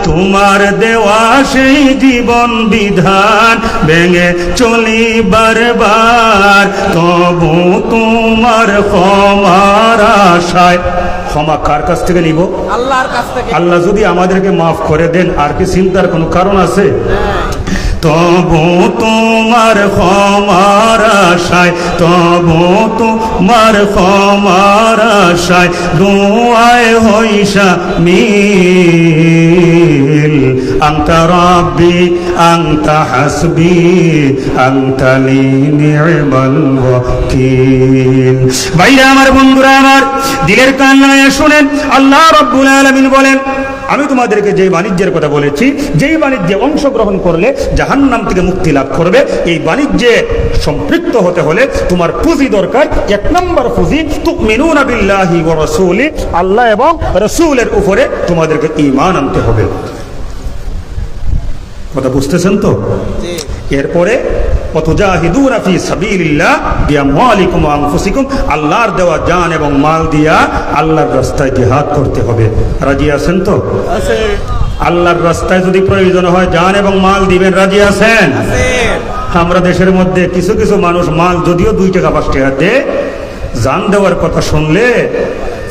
তোমার দেওয়া সেই জীবন বিধান ভেঙে চলি বারবার, তবু তোমার ক্ষমার আশায়। ক্ষমা কার কাছ থেকে নিব? আল্লাহর কাছ থেকে। আল্লাহ যদি আমাদেরকে মাফ করে দেন, আর কি চিন্তার কোনো কারণ আছে? তবু তোমার ক্ষমার আশায়, তবু তোমার ক্ষমার আশায়, দুআয় হই শামিল। আনতা রাব্বি আনতা হাসবি আনতা লি নি'মাল ওয়াকিল। ভাইরা আমার, বন্ধুরা আমার, দিলের কান লাগায়া শুনেন, আল্লাহ রাব্বুল আলামিন বলেন, আমি তোমাদেরকে যে বাণিজ্যের কথা বলেছি, যেই বাণিজ্যে অংশগ্রহণ করলে জাহান্নাম থেকে মুক্তি লাভ করবে, এই বাণিজ্যে সম্পৃক্ত হতে হলে তোমার পুঁজি দরকার। এক নম্বর পুঁজি, তুমিনুনা বিল্লাহি ওয়া রাসূলি, আল্লাহ এবং রাসূলের উপরে তোমাদেরকে ঈমান আনতে হবে। কথা বুঝতেছেন তো? এরপরে ওয়াতুজাহিদুনা ফি সাবিলিল্লাহ বিআমওয়ালিকুম ওয়া আনফুসিকুম, আল্লাহর দেওয়া জান এবং মাল দিয়া আল্লাহর রাস্তায় জিহাদ করতে হবে। রাজি আছেন তো? আল্লাহর রাস্তায় যদি প্রয়োজন হয় জান এবং মাল দিবেন, রাজি আছেন? আমরা দেশের মধ্যে কিছু কিছু মানুষ মাল যদিও 2 টাকা 5 টাকা দেয়, জান দেওয়ার কথা শুনলে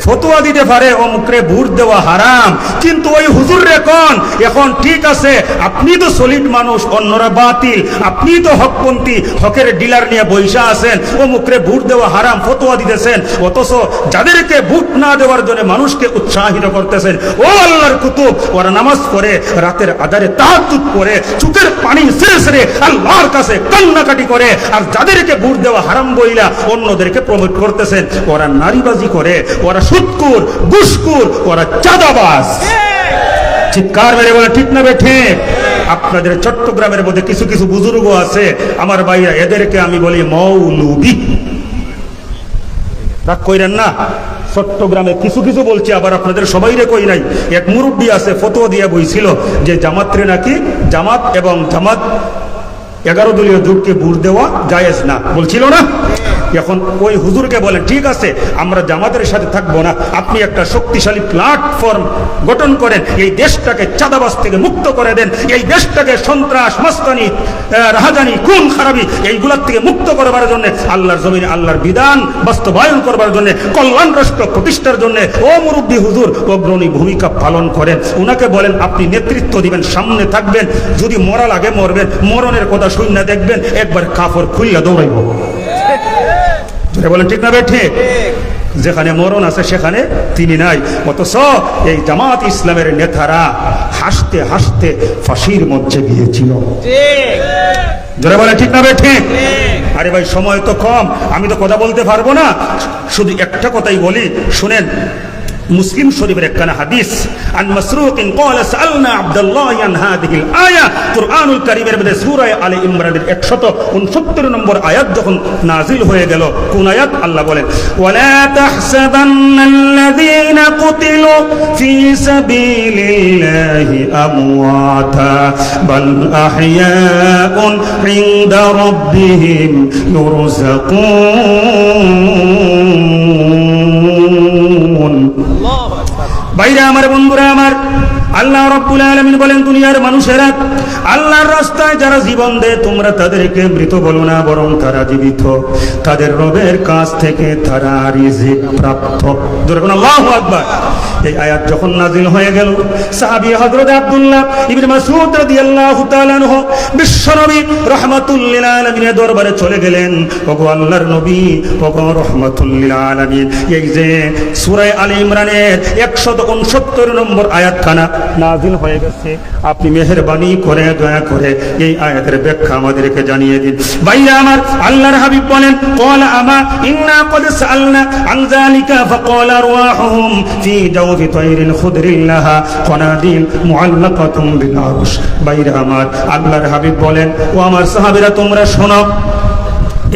ফতোয়া দিতে পারে অমুকরে ভোট দেওয়া হারাম, কিন্তু ওই হুজুর রেখন এখন ঠিক আছে, আপনি তো সলিড মানুষ, অন্যরা বাতিল, আপনি তো হকপন্থী, হকের ডিলার নিয়ে বৈশা আছেন, অমুকরে ভোট দেওয়া হারাম ফতোয়া দিতেছেন, অথচ যাদেরকে ভোট না দেওয়ার জন্য মানুষকে উৎসাহিত করতেছেন। ও আল্লাহর কুতুব, ওরা নামাজ পড়ে, রাতের আধারে তাহাজ্জুদ করে, চোখের পানি ছেড়ে ছেড়ে আল্লাহর কাছে কান্নাকাটি করে, আর যাদেরকে ভোট দেওয়া হারাম বইলা অন্যদেরকে প্রমোট করতেছেন, ওরা নারীবাজি করে, ওরা সুদখোর, ঘুষখোর, ওরা চাঁদাবাজ। চিৎকার মেরে বলে ঠিক না ঠিক? আপনাদের চট্টগ্রামের মধ্যে কিছু কিছু বুজুর্গ আছে আমার ভাইরা, এদেরকে আমি বলি মৌলবি। রাগ কইরেন না, চট্টগ্রামে কিছু কিছু বলছি, আবার আপনাদের সবাইরে কই নাই। এক মুরব্বী আছে ফতোয়া দিয়ে বইছিল যে জামাতরে নাকি, জামাত এবং জামাত 11 দলীয় জোটকে ভোট দেওয়া জায়েজ না, বলছিল না? এখন ওই হুজুরকে বলেন, ঠিক আছে আমরা জামাতের সাথে থাকবো না, আপনি একটা শক্তিশালী প্ল্যাটফর্ম গঠন করেন, এই দেশটাকে চাঁদাবাজ থেকে মুক্ত করে দেন, এই দেশটাকে সন্ত্রাস, মাস্তানি, রাহাজানি, খুন খারাপি এইগুলার থেকে মুক্ত করবার জন্য, আল্লাহর জমিনে আল্লাহর বিধান বাস্তবায়ন করবার জন্য, কল্যাণ রাষ্ট্র প্রতিষ্ঠার জন্য ও মুরব্বী হুজুর অগ্রণী ভূমিকা পালন করেন। ওনাকে বলেন আপনি নেতৃত্ব দিবেন, সামনে থাকবেন, যদি মরা লাগে মরবেন, মরণের কথা শুনে দেখবেন একবার কাপড় খুইলা দৌড়াইব। বলেন ঠিক না ঠিক? যেখানে মরণ আছে সেখানে তিনি নাই। অথচ এই জামাত ইসলামের নেতারা হাসতে হাসতে ফাঁসির মঞ্চে গিয়েছিল। যারা বলে ঠিক না ঠিক? আরে ভাই সময় তো কম, আমি তো কথা বলতে পারবো না, শুধু একটা কথাই বলি শুনেন। মুসলিম শরীফের একখানা হাদিস, আন মাসরুকিন ক্বালা সাআলনা আব্দুল্লাহ আন হাদিহিল আয়া, কুরআনুল কারীমের মধ্যে সূরা আলে ইমরানের 169 নম্বর আয়াত যখন নাজিল হয়ে গেল, কোন আয়াত? আল্লাহ বলেন, ওয়ালা তাহসাবান্নাল্লাযীনা কুতিলু ফী সাবিলিল্লাহি আমওয়াতা বাল আহইয়াউন ইনদা রাব্বিহিম ইউরযাকুন। ভাইরা আমার, বন্ধুরা আমার, আল্লাহ রাব্বুল আলামিন বলেন, দুনিয়ার মানুষেরা আল্লাহর রাস্তায় যারা জীবন দেয় তোমরা তাদেরকে মৃত বলো না, বরং তারা জীবিত, তাদের রবের কাছ থেকে তারা রিজিক প্রাপ্ত। ধরুন আল্লাহু আকবার। এই আয়াত যখন নাজিল হয়ে গেল, সাহাবী হযরত আব্দুল্লাহ ইবনে মাসউদ রাদিয়াল্লাহু তাআলা আনহু বিশ্বনবী রাহমাতুল লিল আলামিনের দরবারে চলে গেলেন। ওগো আল্লাহর নবী, ওগো রাহমাতুল লিল আলামিন, এই যে সূরা আলে ইমরানের 169 নম্বর আয়াতখানা নাজিল হয়ে গেছে, আপনি মেহেরবানি করে দয়া করে এই আয়াতের ব্যাখ্যা আমাদেরকে জানিয়ে দিন। ভাইরা আমার, আল্লাহর হাবিব বলেন, ক্বালা আমা ইন্না ক্বাদ সাআলনা আন যালিকা ফাকালা আরওয়াহুম ফি জাওফি তায়রিন খুদরিল্লাহা কনাদিল মুআল্লাকাতুম বিল আরশ। ভাইরা আমার, আল্লাহর হাবিব বলেন, ও আমার সাহাবীরা তোমরা শোনো,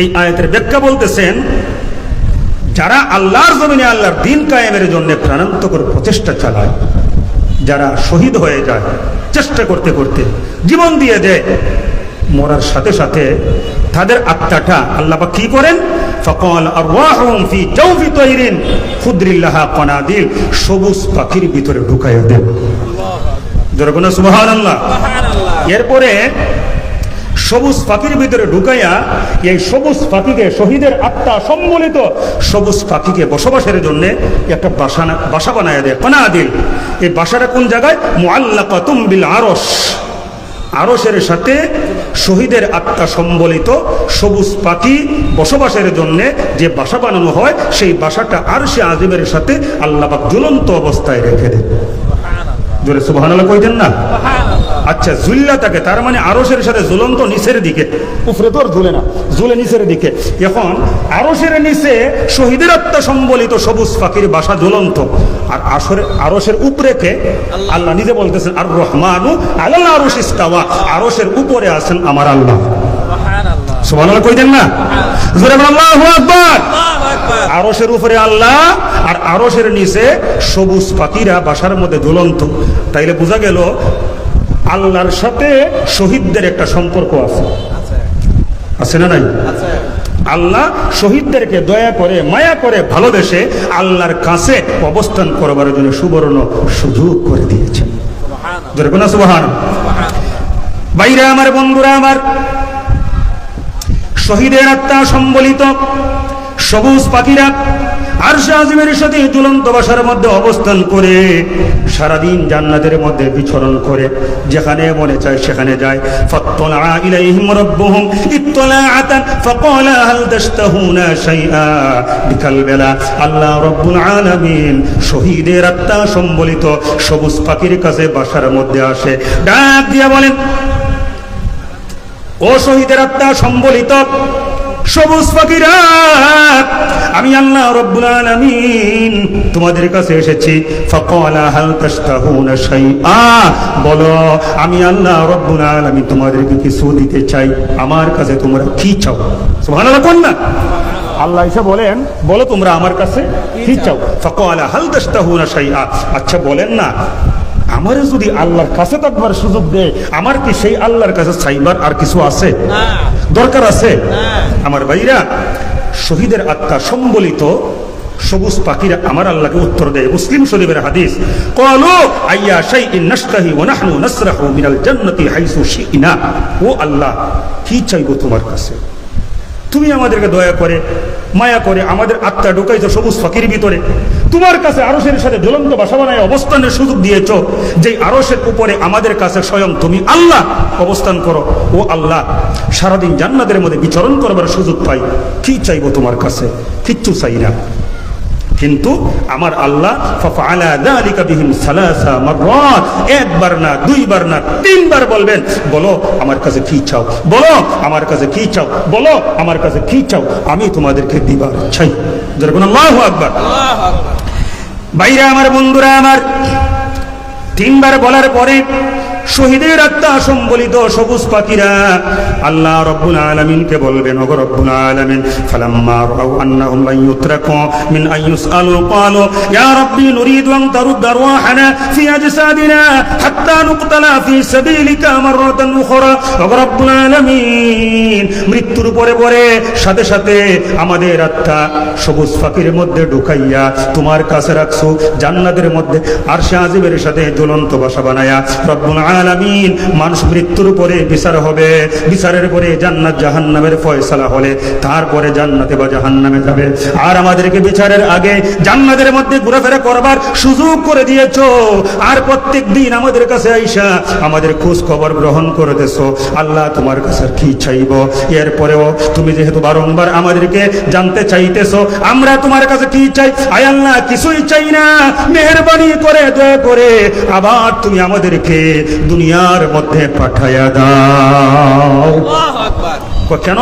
এই আয়াতের ব্যাখ্যা বলতেছেন, যারা আল্লাহর জমিনে আল্লাহর দ্বীন কায়েমের জন্য প্রাণান্তকর প্রচেষ্টা চালায়, যারা শহীদ হয়ে যায় চেষ্টা করতে করতে, জীবন দিয়ে দেয়, মরার সাথে সাথে তাদের আত্মাটা আল্লাহ পাক কি করেন? ফাকাল আরওয়াহুম ফি জাওফি তায়রিন খুদরিল্লাহা কনাদিল, সবুজ পাখির ভিতরে ঢুকাইয়া দেন। যেরকম সুবহানাল্লাহ। এরপরে সবুজ পাখির ভিতরে ঢুকাইয়া এই সবুজ পাখিকে, শহীদের আত্মা সম্বলিত সবুজ পাখিকে বসবাসের জন্য একটা বাসা বানায় দেয়, কানাদিল। এই বাসাটা কোন জায়গায়? মুআল্লাকাতুম বিল আরশ। আরশের সাথে শহীদের আত্মা সম্বলিত সবুজ পাখি বসবাসের জন্য যে বাসা বানানো হয়, সেই বাসাটা আরশে আজিমের সাথে আল্লাহ পাক ঝুলন্ত অবস্থায় রেখে দেন। জোরে সুবহানাল্লাহ কইতেন না? আচ্ছা, জুল্লা থাকে, তার মানে আরশের সাথে ঝুলন্ত নিচের দিকে, উপরে তো আর ঝুলে না, ঝুলে নিচের দিকে। এখন আরশের নিচে শহীদের আত্মা সম্বলিত সবুজ পাখির বাসা ঝুলন্ত, আর আরশের উপরে কে? আল্লাহ নিজে বলতেছেন আর রহমানু আলাল আরশ ইস্তাওয়া, আরশের উপরে আছেন আমার আল্লাহ। সুবহানাল্লাহ কইতেন না? জোরে বলেন আল্লাহু আকবার। আরশের উপরে আল্লাহ আর আরশের নিচে সবুজ পাখিরা বাসার মধ্যে ঝুলন্ত। তাইলে বোঝা গেল আল্লাহর সাথে শহীদদের একটা সম্পর্ক আছে, আছে না নাই? আল্লাহ শহীদদেরকে দয়া করে, মায়া করে, ভালোবেসে আল্লাহর কাছে অবস্থান করবার জন্য সুবর্ণ সুযোগ করে দিয়েছেন। যেরকম সুবহানাল্লাহ। ভাইরা আমার, বন্ধুরা আমার, শহীদের আত্মা সম্বলিত সবুজ পাখিরা আরশে আজিমের সাথে ঝুলন্ত বাসার মধ্যে অবস্থান করে সারাদিন জান্নাতের মধ্যে বিচরণ করে, যেখানে মনে চায় সেখানে যায়। ফাত্তালা ইলাইহিম রাব্বুহুম ইত্তলাআতান ফাকালা হাল তাশতাহুনা শাইআ। বিকালবেলা আল্লাহ রাব্বুল আলামিন শহীদের আত্মা সম্বলিত সবুজ পাখির কাছে বাসার মধ্যে আসে, ডাক দিয়া বলেন, ও শহীদের আত্মা সম্বলিত সবুজ পাখিরা, আমি আল্লাহ রাব্বুল আলামিন তোমাদের কাছে এসেছি। ফাকালা হাল তাশতাহুনা শাইআ, বলো আমি আল্লাহ রাব্বুল আলামিন তোমাদেরকে কিছু দিতে চাই, আমার কাছে তোমরা কি চাও? সুবহানাল্লাহ কোন না? আল্লাহ এসে বলেন, বলো তোমরা আমার কাছে কি চাও? ফাকালা হাল তাশতাহুনা শাইআ, আচ্ছা বলেন না, আমারে যদি আল্লাহর কাছে থাকবার সুযোগ দেয়, আমার কি সেই আল্লাহর কাছে চাইবার আর কিছু আছে? দরকার আছে? আমার ভাইরা, শহীদের আত্মা সম্বলিত সবুজ পাখিরা আমার আল্লাহকে উত্তর দেয়। মুসলিম শরীফের হাদিস, ক্বালু আইয়া শাইইন নাশতাহি ওয়া নাহনু নাসরাহু মিনাল জান্নাতি হাইসু শি'না। ও আল্লাহ, কি চাইবো তোমার কাছে? তুমি আমাদেরকে দয়া করে, মায়া করে আমাদের আত্মা ঢুকাইছো সবুজ পাখির ভিতরে, তোমার কাছে আরশের সাথে জ্বলন্ত বাসা বানায় অবস্থানের সুযোগ দিয়েছো, যে আরশের উপরে আমাদের কাছে স্বয়ং তুমি আল্লাহ অবস্থান করো। ও আল্লাহ, সারাদিন জান্নাতের মধ্যে বিচরণ করবার সুযোগ পাই, কি চাইবো তোমার কাছে? কিচ্ছু চাই না। কিন্তু আমার আল্লাহ ফাফআলা যালিকা বিহিম সালাসা মাররাত, একবার না, দুইবার না, তিনবার বলবেন, বলো আমার কাছে কি চাও, বলো আমার কাছে কি চাও, বলো আমার কাছে কি চাও, আমি তোমাদেরকে দিবার চাই। যেরকম আল্লাহু আকবার। আল্লাহু আকবার। ভাইরা আমার, বন্ধুরা আমার, তিনবার বলার পরে শহীদের আত্মা সম্বলিত সবুজ পাখিরা আল্লাহ রাব্বুল আলামিনকে বলবেন, ওগো রাব্বুল আলামিন, ফালাম্মা রাউ আন্নাহুম লা ইউতরাকু মিন আন ইউসআলু ক্বালু ইয়া রাব্বি নুরিদু আন তারুদ্দ আরওয়াহানা ফি আজসাদিনা হাত্তা নুকতালা ফি সাবিলিকা মাররাতান উখরা। ওগো রাব্বুল আলামিন, মৃত্যুর পরে পরে সাথে সাথে আমাদের আত্মা সবুজ পাখির মধ্যে ঢুকাইয়া তোমার কাছে রাখছো, জান্নাতের মধ্যে আরশে আজিমের সাথে ঝুলন্ত বাসা বানায়া। রব্বুল আলামিন, মানুষ মৃত্যুর পরে বিচার হবে, বিচারের পরে জান্নাত জাহান্নামের ফয়সালা হলে তারপরে জান্নাতে বা জাহান্নামে যাবে। আর আমাদেরকে বিচারের আগে জান্নাতের মধ্যে ঘোরাফেরা করবার সুযোগ করে দিয়েছো, আর প্রত্যেক দিন আমাদের কাছে আইসা আমাদের খোঁজ খবর গ্রহণ করতেছো। আল্লাহ, তোমার কাছে কি চাইবো? এরপরেও তুমি যেহেতু বারংবার আমাদেরকে জানতে চাইতেছো আমরা তোমার কাছে কি চাই, আয় আল্লাহ কিছুই চাই না, মেহেরবানি করে দয়া করে আবার তুমি আমাদেরকে দুনিয়ার মধ্যে পাঠায়া দাও। আল্লাহু আকবার। কেন?